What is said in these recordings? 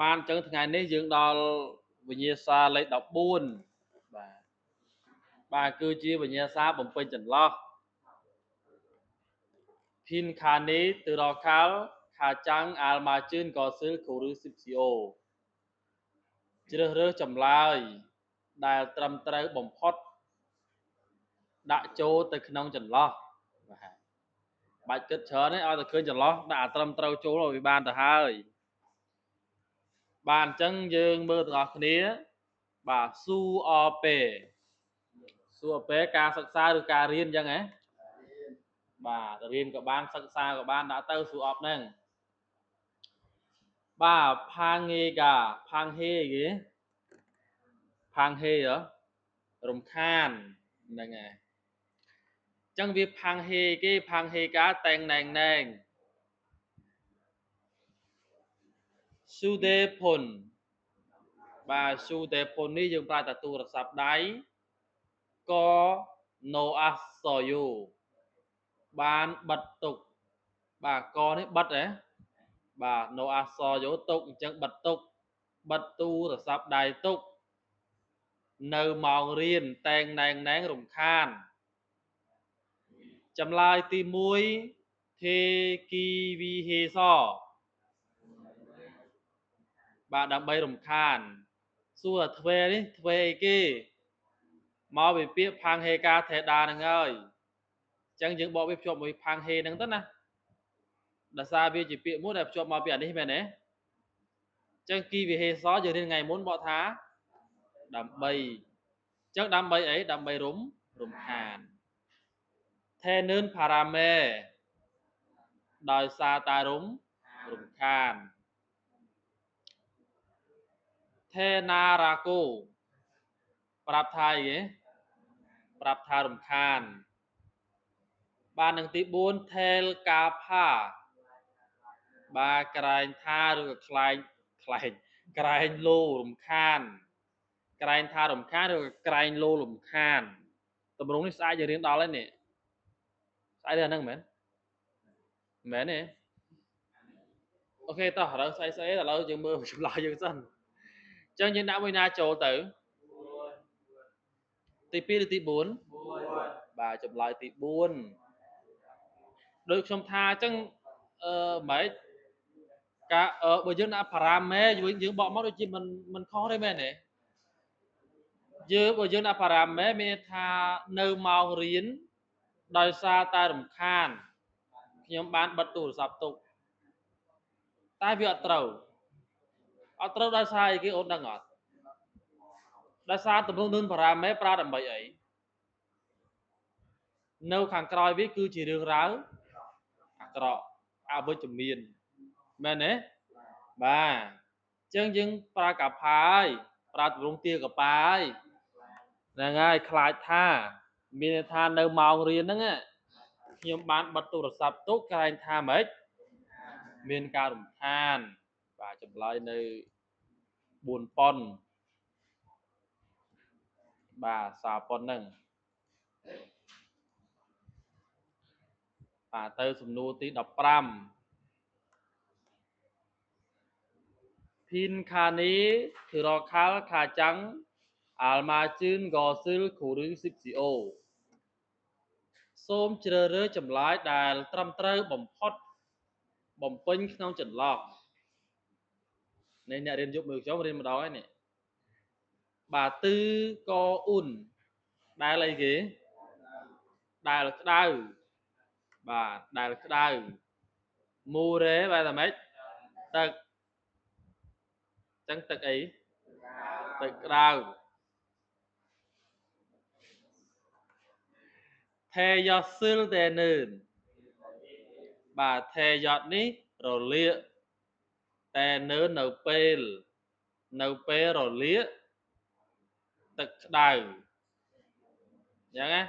banចឹងថ្ងៃនេះយើងដល់វិញ្ញាសាលេខ14បាទគឺជាវិញ្ញាសាបំពេញចន្លោះភិនខានីទៅរកខាល់ខាចាំងអាល់ម៉ាជឿនកសិលគូឬស៊ីបស៊ីអូជ្រើសរើសចម្លើយដែលត្រឹមត្រូវបំផុតដាក់ចូលទៅក្នុងចន្លោះបាទបាច់គិតច្រើនទេឲ្យតែឃើញចន្លោះដាក់ត្រឹមត្រូវចូលឲ្យវាបានទៅហើយបាទអញ្ចឹងយើងមើលទាំងអស់គ្នាបាទស៊ូអពេស៊ូអពេការសិក្សាឬការរៀនអញ្ចឹងហ៎បាទរៀនក៏បានសិក្សាក៏បានដាក់ទៅស៊ូអបហ្នឹងបាទផាងហេកាផាងហេគេផាងហេរំខានហ្នឹងហើយអញ្ចឹងវាផាងហេគេផាងហេកាតែងណែងណែងស៊ូដេផុនបាទស៊ូដេផុននេះយើងប្រើតែទូរស័ព្ទដៃក៏ណូអាសយូបានបិទទុកបាទកនេះបិទហ៎បាទណូអាសយូទុកអញ្ចឹងបិទទុកបិទទូរស័ព្ទដៃទុកនៅម៉ោងរៀនតែងណែងណែងរំខានចម្លើយទី1ទេគីវីហេសបាទដើម្បីរំខានសួរទ្វេនេះទ្វេអីគេមកពីពាក្យផាងហេកាថេដាហ្នឹងហើយអញ្ចឹងយើងបកវាភ្ជាប់មួយផាងហេហ្នឹងទៅណាដោយសារវាជាពាក្យមួយដែលភ្ជាប់មកពីអានេះមែនទេអញ្ចឹងគីវិហេសយើងរៀនថ្ងៃមុនបកថាដើម្បីអញ្ចឹងដើម្បីអីដើម្បីរំខានថេនឿនផារ៉ាមេដោយសារតែរំខានថេណារ៉ាកូប្រាប់ថាអីគេប្រាប់ថារំខានបាននឹងទី4ថេលកាផាបាទក្រែងថាឬក៏ខ្លែងក្រែងលោរំខានក្រែងថារំខានឬក៏ក្រែងលោរំខានតម្រងនេះស្អាតយើងរៀនដល់ហើយនេះស្អីទេអាហ្នឹងមែនទេអូខេតោះឥឡូវស្អីឥឡូវយើងមើលចម្លើយយើងសិនអញ្ចឹងយើងដាក់មួយណាចូលទៅទី2ឬទី4បាទចម្លើយទី4ដូចខ្ញុំថាអញ្ចឹងម៉េចការបើយើងដាក់ប៉ារ៉ាមេយើងបកមកដូចជាមិនខុសទេមែនទេបើយើងដាក់ប៉ារ៉ាមេមានថានៅម៉ោងរៀនដោយសារតែរំខានខ្ញុំបានបិទទូរស័ព្ទទុកតែវាអត់ត្រូវដោយសារអីគេអូនដឹងអត់ដោយសារទម្រង់នឹងប៉ារ៉ាមេប្រើដើម្បីអីនៅខាងក្រោយវាគឺជារឿងរ៉ាវអាក្រក់អវិជ្ជមានមែនទេបាទអញ្ចឹងយើងប្រើកាផាយប្រើទម្រង់ទាកប៉ាយហ្នឹងហើយខ្លាចថាមានថានៅម៉ោងរៀនហ្នឹងខ្ញុំបានបិទទូរស័ព្ទទុកក្រែងថាម៉េចមានការរំខានបាទចម្លើយនៅ4ប៉ុនបាទសារប៉ុនហ្នឹងបាទទៅសំណួរទី15Pin Khani Thurokal Khachang Almachun Gosil Kuru Sipsio សូមជ្រើសរើសចម្លើយដែលត្រឹមត្រូវបំផុតបំពេញក្នុងចន្លោះនេះអ្នករៀនយប់មើលខ្ញុំរៀនម្ដងហើយនេះបាទទឺកអ៊ុនដែលអីគេដែលក្តៅបាទដែលក្តៅមូរ៉េបែរតែម៉េចទឹកចឹងទឹកអីទឹកក្តៅថេយ៉សិលតែនឿនបាទថេយ៉តនេះរលាកតែនឿននៅពេលរលាកទឹកក្តៅអញ្ចឹងណា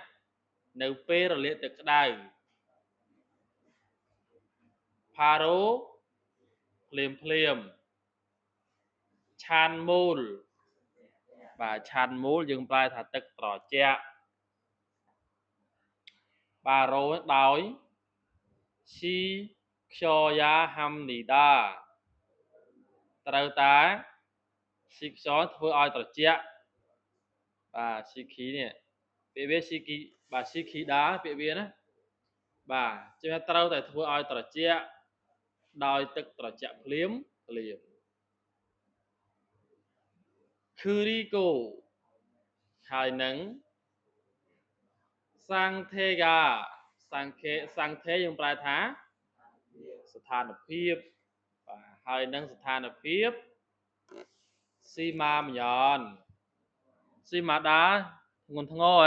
នៅពេលរលាកទឹកក្តៅផារ៉ូភ្លាមឆានមូលបាទឆានមូលយើងប្រែថាទឹកត្រជាក់បាទរោដោយស៊ីខ្យយ៉ាហាំនីដា ត្រូវតែស៊ីខ្យល់ធ្វើឲ្យត្រជាក់បាទស៊ីខីនេះពាក្យវាស៊ីគីបាទស៊ីខីដាពាក្យវាណាបាទជាត្រូវតែធ្វើឲ្យត្រជាក់ដោយទឹកត្រជាក់ភ្លាមគឺរីកូហើយនឹងសាំងថេកាសាំងថេយើងប្រែថាស្ថានភាពបាទហើយនឹងស្ថានភាពស៊ីម៉ាមយ៉នស៊ីម៉ាដាធ្ងន់ធ្ងរ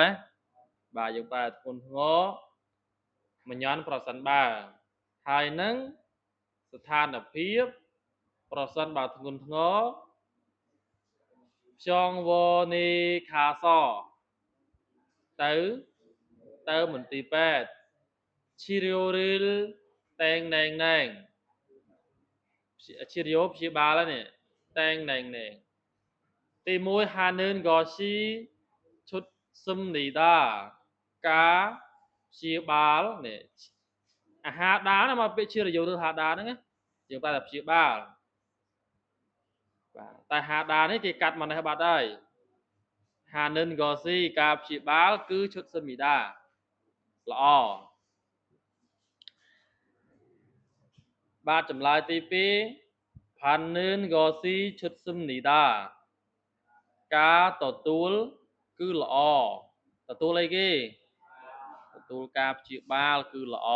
បាទយើងប្រែធ្ងន់ធ្ងរមញ្ញនប្រសិនបើហើយនឹងស្ថានភាពប្រសិនបើធ្ងន់ធ្ងរខ្យងវនីខាសទៅមន្ទីរពេទ្យឈីរីអូរីលតែងណែងឈីរីអូព្យាបាលនេះតែងណែងទី1ហានឿនកោស៊ីឈុតសឹមនីដាការព្យាបាលនេះអាហារដាណាមកពាក្យឈីរីអូទៅហាដាហ្នឹងយើងតែព្យាបាលបាទតែហាដានេះគេកាត់មកនេះបាត់ហើយហានឿនកោស៊ីការព្យាបាលគឺឈុតសឹមនីដាល្អបាទចម្លើយទី2ផាននឿនកោស៊ីឈុតសឹមនីដាការទទួលគឺល្អទទួលអីគេទទួលការព្យាបាលគឺល្អ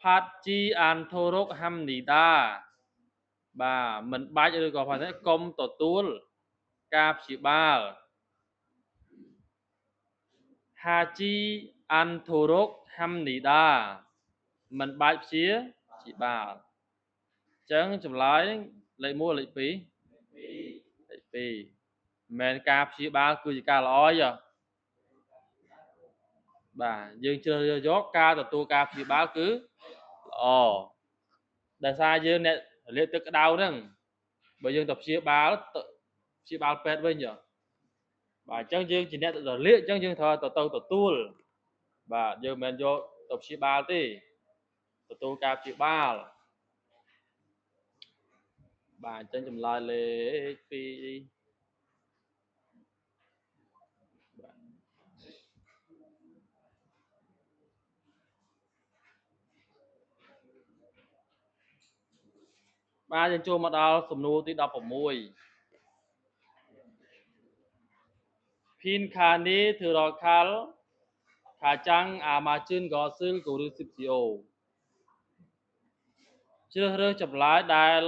ផាត់ជីអានធូរកហាំនីដាបាទមិនបាច់ឬក៏ផាត់កុំទទួលការព្យាបាលហាជីអានធូរកហាំនីដាមិនបាច់ព្យាបាលអញ្ចឹងចម្លើយលេខ1លេខ2លេខ2មិនមែនការព្យាបាលគឺជាការល្អទេបាទយើងជ្រើសរើសយកការទទួលការព្យាបាលគឺល្អដោយសារយើងអ្នកលាកទឹកក្តៅហ្នឹងបើយើងទៅព្យាបាលពេទ្យវិញបាទអញ្ចឹងយើងជាអ្នកទៅលាកអញ្ចឹងយើងត្រូវទៅទទួលបាទយើងមិនមែនយកទៅព្យាបាលទេទទួលការព្យាបាលបាទអញ្ចឹងចម្លើយលេខ2បាទយើងចូលមកដល់សំណួរទី16ភីនខានីធឺរខាល់ខាចាំងអាម៉ាជឿនកោស៊ឹលកូឬស៊ីបស៊ីអូជ្រើសរើសចម្លើយដែល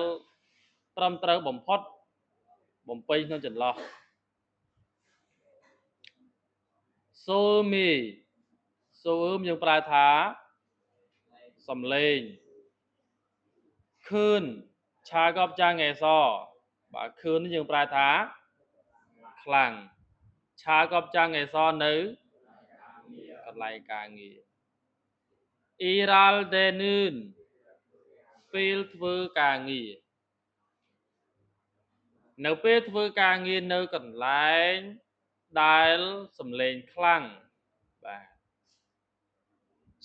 ត្រឹមត្រូវបំផុតបំពេញក្នុងចន្លោះសូមីសូអ៊ឹមយើងប្រែថាសំលេងខឿនឆាកបចាងអេសបាទខឿនយើងប្រែថាខ្លាំងឆាកបចាងអេសនៅកន្លែងការងារអ៊ីរ៉ាល់ដេនឿនពេលធ្វើការងារនៅពេលធ្វើការងារនៅកន្លែងដែលសំឡេងខ្លាំងបាទ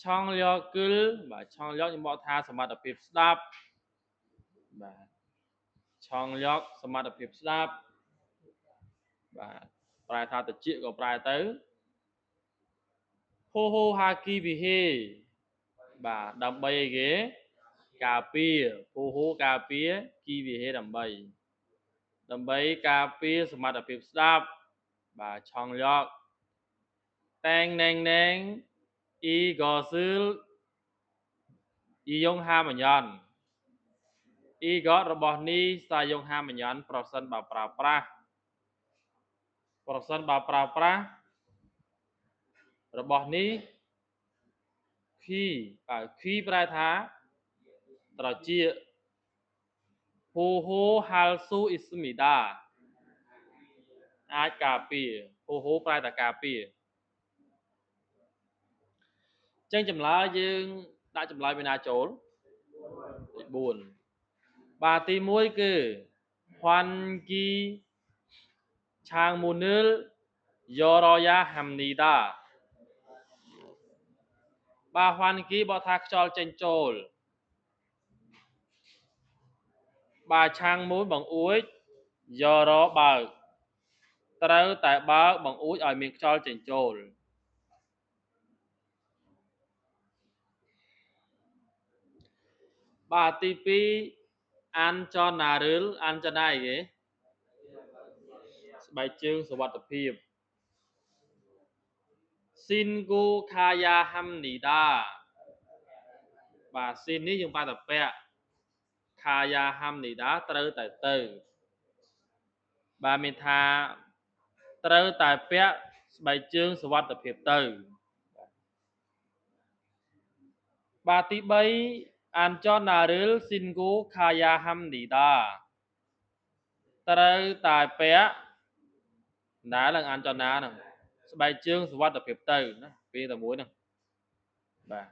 ឆងលျគិលបាទឆងលျកខ្ញុំបកថាសមត្ថភាពស្ដាប់បាទឆងលျកសមត្ថភាពស្ដាប់បាទប្រែថាតិចក៏ប្រែទៅហូហូហាគីវិហេបាទដើម្បីអីគេការពារហូហូការពារគីវិហេដើម្បីការពារសមត្ថភាពស្ដាប់បាទឆងលျកតែងណែងអ៊ីកោស៊ឺលអ៊ីយ៉ុងហាមញ្ញនអ៊ីកតរបស់នេះសាយ៉ុងហាមញ្ញនប្រសិនបើប្រើប្រាស់របស់នេះខីបាទខីប្រែថាត្រជាហូហូហាល់ស៊ូអ៊ីស្មីដាអាចការពារហូហូប្រែថាការពារចឹងចម្លើយយើងដាក់ចម្លើយពីណាចូលលេខ4បាទទី1គឺហွမ်គីឆាងមូនឺលយ៉រយ៉ាហាំនីដាបាទហွမ်គីបកថាខ្យល់ចេញចូល bà chăng mũi bằng úi do đó bàត្រូវតែបើកបង្អួចឲ្យមានខ្យល់ចេញចូលបាទទី2អានចនារឿលអានចនាអីគេស្បែកជើងសុវត្ថិភាពស៊ីនគូខាយ៉ាហាំនីដាបាទស៊ីននេះយើងបានតែពាក់ខាយ៉ាហាំនីដាត្រូវតែទៅបាទមានថាត្រូវតែពាក់ស្បែកជើងសុវត្ថិភាពទៅបាទទី3អានចនារឿលស៊ីនគូខាយ៉ាហាំនីដាត្រូវតែពាក់ណាឡើងអានចនាហ្នឹងស្បែកជើងសុវត្ថិភាពទៅណាពេលតែមួយហ្នឹងបាទ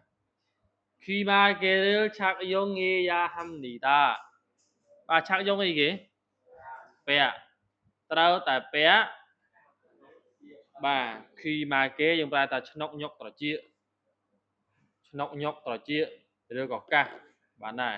Khimageril 착용해야 합니다 បាទឆាក់យងអីគេពាក់ត្រូវតែពាក់បាទ Khimage យើងប្រែថាឆ្នុកញុកត្រចៀកឆ្នុកញុកត្រចៀកឬក៏កាសបាទណា